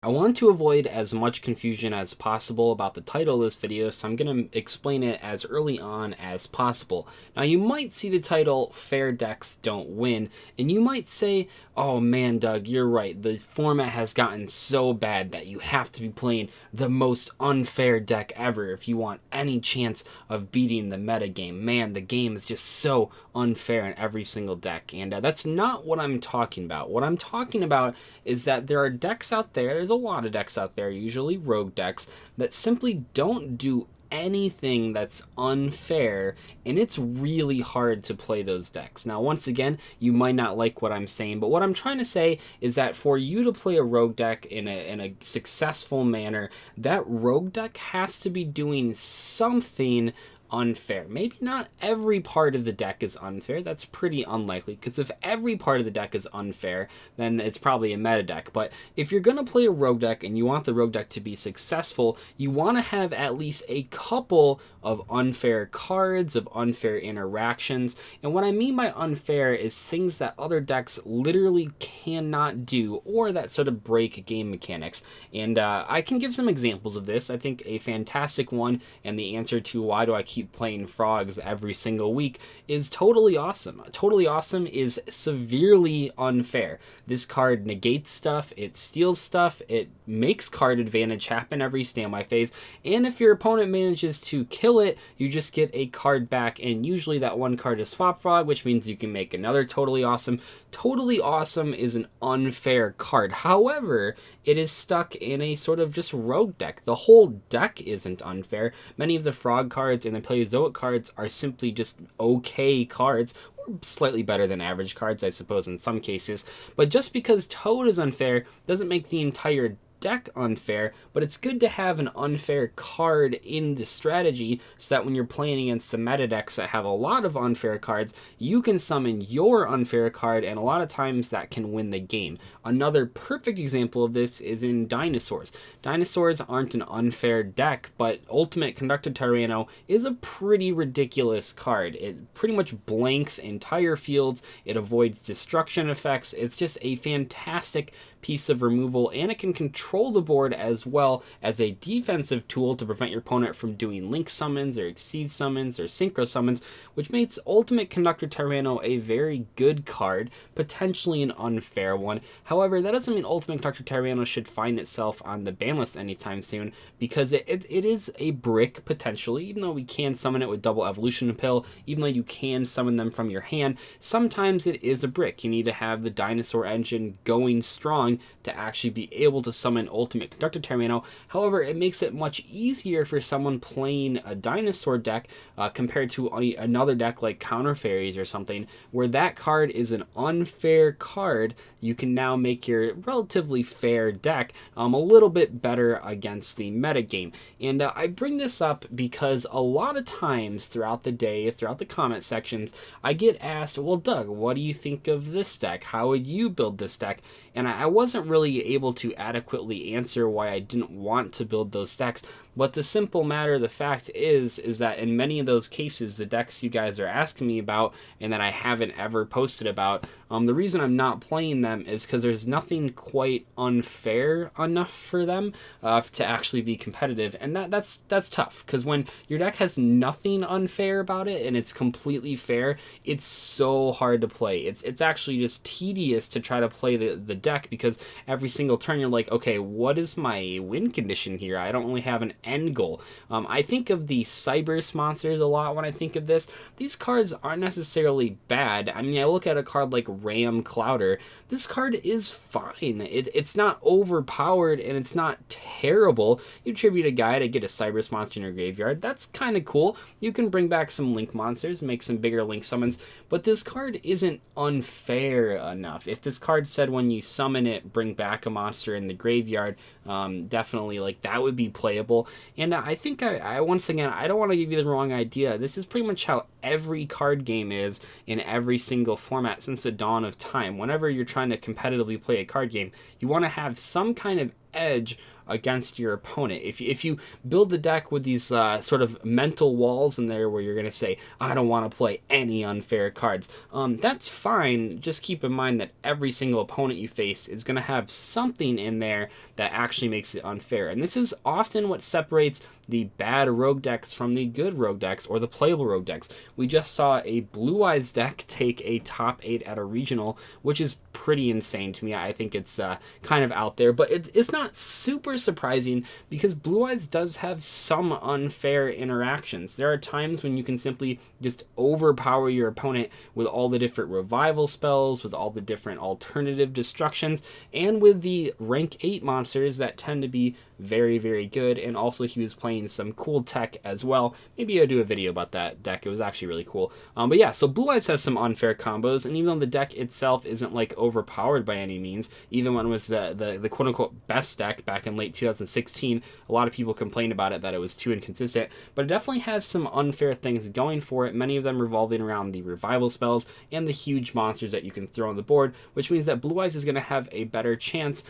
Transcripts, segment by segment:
I want to avoid as much confusion as possible about the title of this video, so I'm going to explain it as early on as possible. Now, you might see the title, Fair Decks Don't Win, and you might say, oh man, Doug, you're right. The format has gotten so bad that you have to be playing the most unfair deck ever if you want any chance of beating the meta game. Man, the game is just so unfair in every single deck, and that's not what I'm talking about. What I'm talking about is that there are decks out there, there's a lot of decks out there, usually rogue decks, that simply don't do anything that's unfair, and it's really hard to play those decks. Now, once again, you might not like what I'm saying, but what I'm trying to say is that for you to play a rogue deck in a successful manner, that rogue deck has to be doing something unfair. Maybe not every part of the deck is unfair. That's pretty unlikely, because if every part of the deck is unfair, then it's probably a meta deck. But if you're going to play a rogue deck and you want the rogue deck to be successful, you want to have at least a couple of unfair cards, of unfair interactions. And what I mean by unfair is things that other decks literally cannot do, or that sort of break game mechanics. And I can give some examples of this. I think a fantastic one, and the answer to why do I keep playing frogs every single week, is Totally Awesome. Totally Awesome is severely unfair. This card negates stuff, it steals stuff, it makes card advantage happen every standby phase, and if your opponent manages to kill it, you just get a card back, and usually that one card is Swap Frog, which means you can make another Totally Awesome. Totally Awesome is an unfair card. However, it is stuck in a sort of just rogue deck. The whole deck isn't unfair. Many of the frog cards and the Paleozoic cards are simply just okay cards, or slightly better than average cards, I suppose, in some cases. But just because Toad is unfair doesn't make the entire deck unfair, but it's good to have an unfair card in the strategy so that when you're playing against the meta decks that have a lot of unfair cards, you can summon your unfair card, and a lot of times that can win the game. Another perfect example of this is in Dinosaurs. Dinosaurs aren't an unfair deck, but Ultimate Conductor Tyranno is a pretty ridiculous card. It pretty much blanks entire fields, it avoids destruction effects, it's just a fantastic piece of removal, and it can control the board as well as a defensive tool to prevent your opponent from doing link summons or exceed summons or synchro summons, which makes Ultimate Conductor Tyranno a very good card, potentially an unfair one. However, that doesn't mean Ultimate Conductor Tyranno should find itself on the ban list anytime soon, because it is a brick potentially, even though we can summon it with double evolution pill, even though you can summon them from your hand, sometimes it is a brick. You need to have the dinosaur engine going strong to actually be able to summon Ultimate Conductor Tyranno. However, it makes it much easier for someone playing a dinosaur deck compared to another deck like Counter Fairies or something, where that card is an unfair card. You can now make your relatively fair deck a little bit better against the meta game. And I bring this up because a lot of times throughout the day, throughout the comment sections, I get asked, well, Doug, what do you think of this deck? How would you build this deck? And I wasn't really able to adequately answer why I didn't want to build those decks. But the simple matter of the fact is that in many of those cases, the decks you guys are asking me about and that I haven't ever posted about, the reason I'm not playing them is because there's nothing quite unfair enough for them to actually be competitive. And that's tough, because when your deck has nothing unfair about it and it's completely fair, it's so hard to play. It's actually just tedious to try to play the deck, because every single turn you're like, okay, what is my win condition here? I don't really have an end goal. I think of the Cybers monsters a lot when I think of this. These cards aren't necessarily bad. I mean, I look at a card like Ram Clouder. This card is fine. It's not overpowered and it's not terrible. You tribute a guy to get a Cybers monster in your graveyard. That's kind of cool. You can bring back some Link monsters, make some bigger Link summons, but this card isn't unfair enough. If this card said when you summon it, bring back a monster in the graveyard, definitely, like, that would be playable. And I think I once again, I don't want to give you the wrong idea. This is pretty much how every card game is in every single format since the dawn of time. Whenever you're trying to competitively play a card game, you want to have some kind of edge against your opponent. If you build the deck with these sort of mental walls in there where you're going to say, I don't want to play any unfair cards, that's fine. Just keep in mind that every single opponent you face is going to have something in there that actually makes it unfair. And this is often what separates the bad rogue decks from the good rogue decks, or the playable rogue decks. We just saw a Blue Eyes deck take a top 8 at a regional, which is pretty insane to me. I think it's kind of out there, but it's not super surprising because Blue Eyes does have some unfair interactions. There are times when you can simply just overpower your opponent with all the different revival spells, with all the different alternative destructions, and with the rank 8 monsters that tend to be very, very good. And also he was playing some cool tech as well. Maybe I'll do a video about that deck. It was actually really cool. But yeah, so Blue Eyes has some unfair combos, and even though the deck itself isn't like overpowered by any means, even when it was the quote-unquote best deck back in late 2016, a lot of people complained about it, that it was too inconsistent, but it definitely has some unfair things going for it, many of them revolving around the revival spells and the huge monsters that you can throw on the board, which means that Blue Eyes is going to have a better chance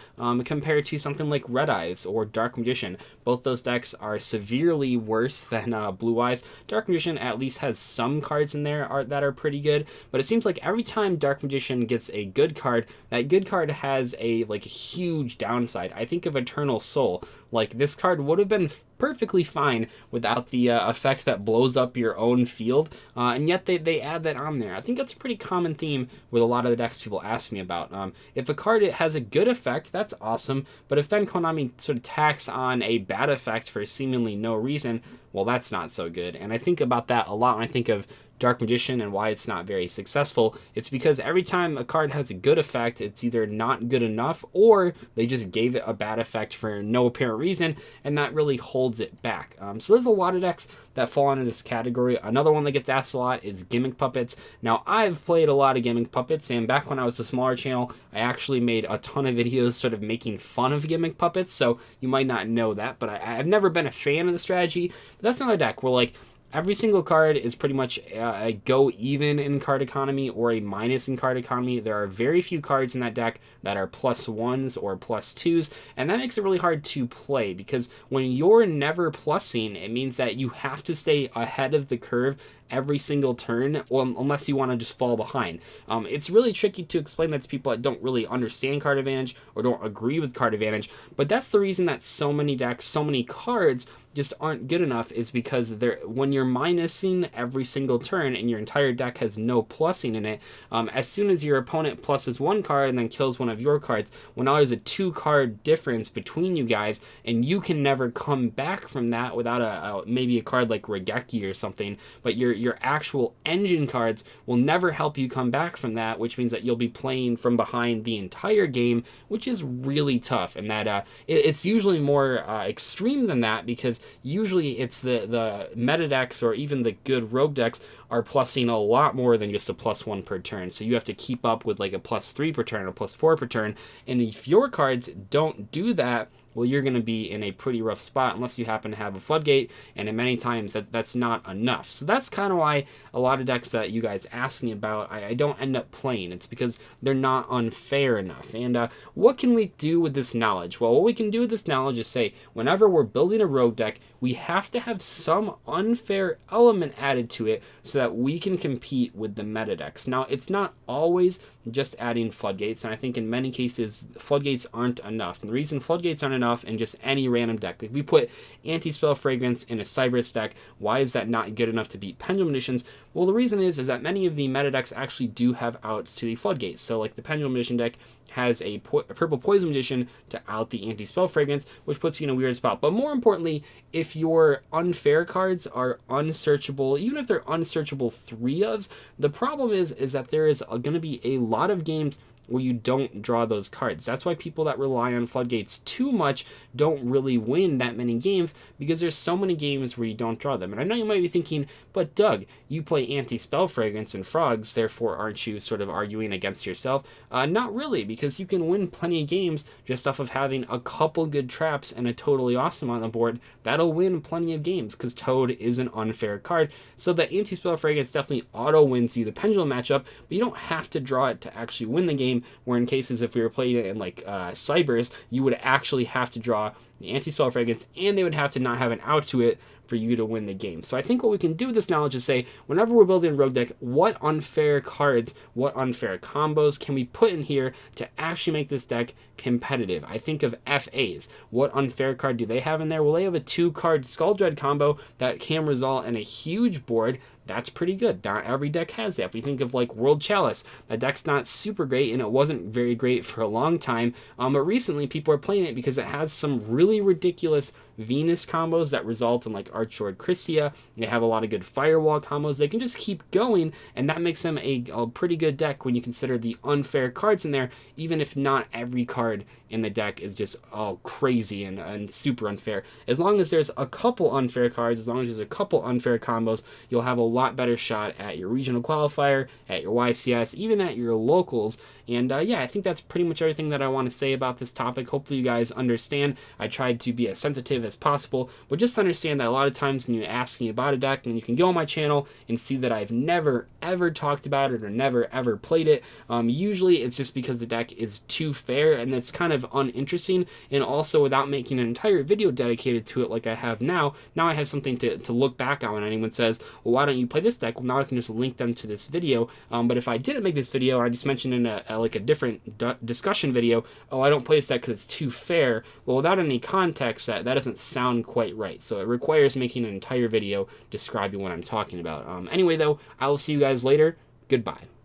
compared to something like Red Eyes or Dark Magician. Both those decks are severely worse than Blue Eyes. Dark Magician at least has some cards in there that are pretty good, but it seems like every time Dark Magician gets a good card, that good card has a huge downside. I think of Eternal Soul. Like, this card would have been perfectly fine without the effect that blows up your own field, and yet they add that on there. I think that's a pretty common theme with a lot of the decks people ask me about. If a card has a good effect, that's awesome, but if then Konami sort of tacks on a bad effect for seemingly no reason, well, that's not so good. And I think about that a lot when I think of Dark Magician and why it's not very successful. It's because every time a card has a good effect, it's either not good enough or they just gave it a bad effect for no apparent reason, and that really holds it back. So there's a lot of decks that fall into this category. Another one that gets asked a lot is Gimmick Puppets. Now, I've played a lot of Gimmick Puppets, and back when I was a smaller channel, I actually made a ton of videos sort of making fun of Gimmick Puppets, so you might not know that, but I've never been a fan of the strategy. But that's another deck where, like, every single card is pretty much a go even in card economy or a minus in card economy. There are very few cards in that deck that are +1s or +2s, and that makes it really hard to play because when you're never plussing, it means that you have to stay ahead of the curve every single turn, unless you want to just fall behind. It's really tricky to explain that to people that don't really understand card advantage or don't agree with card advantage, but that's the reason that so many decks, so many cards just aren't good enough, is because when you're minusing every single turn and your entire deck has no plussing in it, as soon as your opponent pluses one card and then kills one of your cards, well, now there's a 2-card difference between you guys, and you can never come back from that without maybe a card like Regeki or something, but your actual engine cards will never help you come back from that, which means that you'll be playing from behind the entire game, which is really tough. And that it's usually more extreme than that, because usually it's the meta decks or even the good rogue decks are plussing a lot more than just a +1 per turn. So you have to keep up with like a +3 per turn or +4 per turn. And if your cards don't do that, well, you're going to be in a pretty rough spot unless you happen to have a floodgate, and in many times that's not enough. So that's kind of why a lot of decks that you guys ask me about, I don't end up playing. It's because they're not unfair enough. And what can we do with this knowledge? Well, what we can do with this knowledge is say, whenever we're building a rogue deck, we have to have some unfair element added to it so that we can compete with the meta decks. Now, it's not always just adding floodgates, and I think in many cases floodgates aren't enough. And the reason floodgates aren't enough in just any random deck, if we put anti-spell fragrance in a Cyberus deck, why is that not good enough to beat Pendulum Editions? Well, the reason is that many of the meta decks actually do have outs to the floodgates. So like the Pendulum Edition deck has a purple poison magician to out the anti-spell fragrance, which puts you in a weird spot. But more importantly, if your unfair cards are unsearchable, even if they're unsearchable 3-ofs, the problem is that there is going to be a lot of games where you don't draw those cards. That's why people that rely on floodgates too much don't really win that many games, because there's so many games where you don't draw them. And I know you might be thinking, but Doug, you play anti-spell fragrance and frogs, therefore aren't you sort of arguing against yourself? Not really, because you can win plenty of games just off of having a couple good traps and a totally awesome on the board. That'll win plenty of games, because Toad is an unfair card. So the anti-spell fragrance definitely auto wins you the pendulum matchup, but you don't have to draw it to actually win the game, where in cases if we were playing it in like Cybers, you would actually have to draw the anti-spell fragrance, and they would have to not have an out to it for you to win the game. So I think what we can do with this knowledge is say, whenever we're building a rogue deck, what unfair cards, what unfair combos can we put in here to actually make this deck competitive? I think of FAs. What unfair card do they have in there? Well, they have a 2-card Skull Dread combo that can result in a huge board. That's pretty good. Not every deck has that. If we think of like World Chalice, that deck's not super great, and it wasn't very great for a long time, but recently people are playing it because it has some really ridiculous Venus combos that result in like Archlord Christia. They have a lot of good Firewall combos. They can just keep going, and that makes them a pretty good deck when you consider the unfair cards in there, even if not every card in the deck is just crazy and super unfair. As long as there's a couple unfair cards, as long as there's a couple unfair combos, you'll have a lot better shot at your regional qualifier, at your YCS, even at your locals. And yeah, I think that's pretty much everything that I want to say about this topic. Hopefully you guys understand. I tried to be as sensitive as possible, but just understand that a lot of times when you ask me about a deck, and you can go on my channel and see that I've never ever talked about it or never ever played it, usually it's just because the deck is too fair and it's kind of uninteresting, and also without making an entire video dedicated to it like I have now I have something to look back on when anyone says, well, why don't you play this deck? Well, now I can just link them to this video. But if I didn't make this video, or I just mentioned in a different discussion video, oh, I don't play this deck because it's too fair, well, without any context, that doesn't sound quite right. So it requires making an entire video describing what I'm talking about. Anyway, though, I will see you guys later. Goodbye.